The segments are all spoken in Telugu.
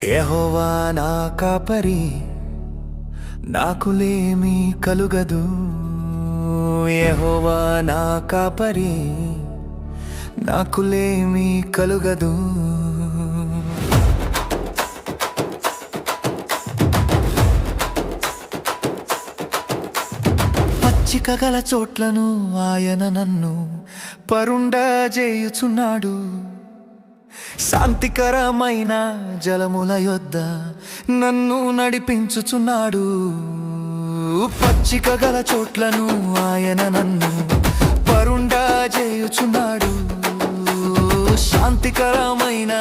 యెహోవా నా కాపరి, నాకులేమీ కలుగదు. యెహోవా నా కాపరి, నాకులేమీ కలుగదు. పచ్చిక గల చోట్లను ఆయన నన్ను పరుండజేయుచున్నాడు. శాంతికరమైన జలముల యొద్ద నన్ను నడిపించుచున్నాడు. పచ్చిక గల చోట్లను ఆయన నన్ను పరుండజేయుచున్నాడు. శాంతికరమైన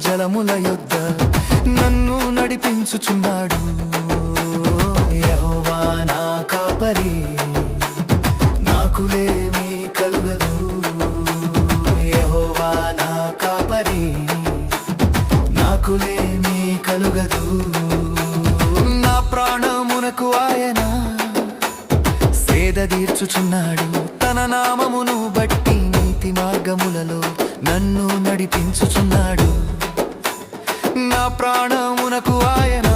జలముల యొద్ద నన్ను నడిపించుచున్నాడు. యెహోవా నా కాపరి, నాకులేమీ కలుగదు. యెహోవా నా కాపరి, నాకులేమీ కలుగదు. నా ప్రాణమునకు ఆయన సేద తీర్చుచున్నాడు. తన నామమును బట్టి నీతి మార్గములలో నన్ను నడిపించుచున్నాడు. నా ప్రాణమునకు ఆయన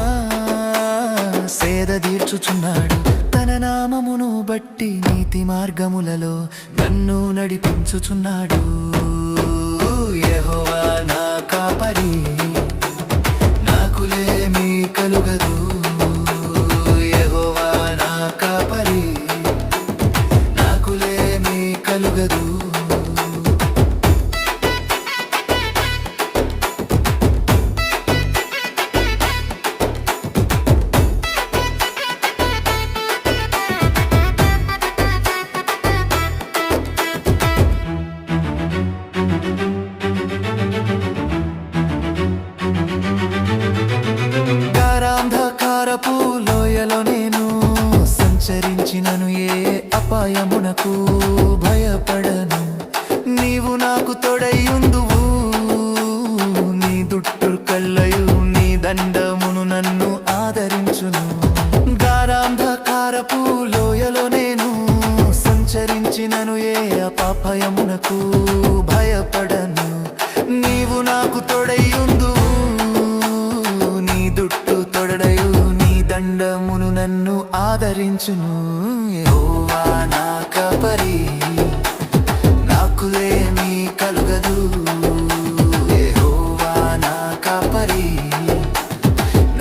సేద తీర్చుచున్నాడు. తన నామమును బట్టి నీతి మార్గములలో నన్ను నడిపించుచున్నాడు. యెహోవా నా కాపరి, నాకులేమీ కలుగదు. యెహోవా నా కాపరి, నాకులేమీ కలుగదు. గారాంధకారపు లోయలో నేను సంచరించినను, ఏ అపాయమునకు భయపడను. నీవు నాకు తోడైయుందువు. నీ దుట్టు కళ్ళయు నీ దండమును నన్ను ఆదరించును. గారాంధకారపు లోయలో నేను సంచరించినను, ఏ అపాయమునకు భయపడను. నీవు నాకు తోడైయుందువు. నీ దుట్టు తొడడయు నీ దండమును నన్ను ఆదరించును. యెహోవా నా కాపరి, నాకులేమీ కలుగదు. యెహోవా నా కాపరి,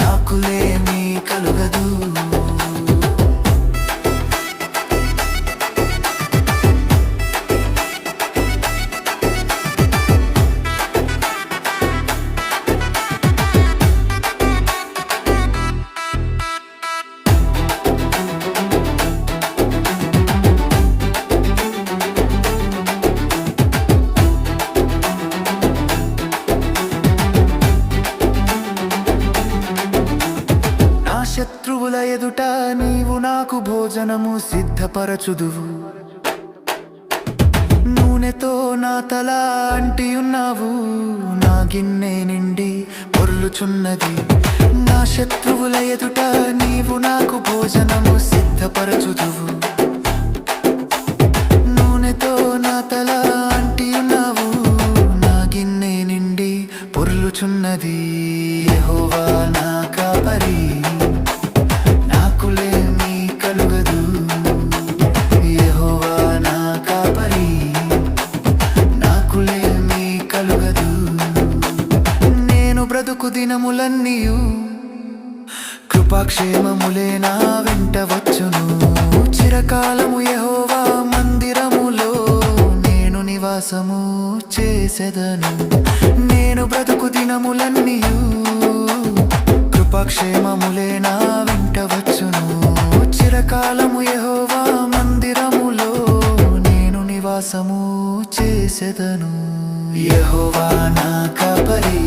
నాకులేమీ కలుగదు. శత్రువుల ఎదుట నీవు నాకు భోజనము సిద్ధపరచుదువు. నూనెతో నా తల అంటియున్నావు. నా గిన్నె నిండి పొర్లుచున్నది. నా శత్రువుల ఎదుట నీవు నాకు భోజనము సిద్ధపరచుదువు. నూనెతో నా తల అంటియున్నావు. నా గిన్నె నిండి పొర్లుచున్నది. యెహోవా నా కాపరి, నాకులేమీ కలుగదు. యెహోవా నా కాపరి, నాకులేమీ కలుగదు. నేను బ్రతుకు దినములన్నీయు కృపాక్షేమములే నా వెంట వచ్చును. చిరకాలము యెహోవా మందిరములో నేను నివాసము చేసెదను. నేను బ్రతుకు దినములన్నీయు కృపాక్షేమములే నా వెంట వచ్చును. చిరకాలము యెహోవా మందిరములో నేను నివాసము చేసెదను. యెహోవా నా కాపరి,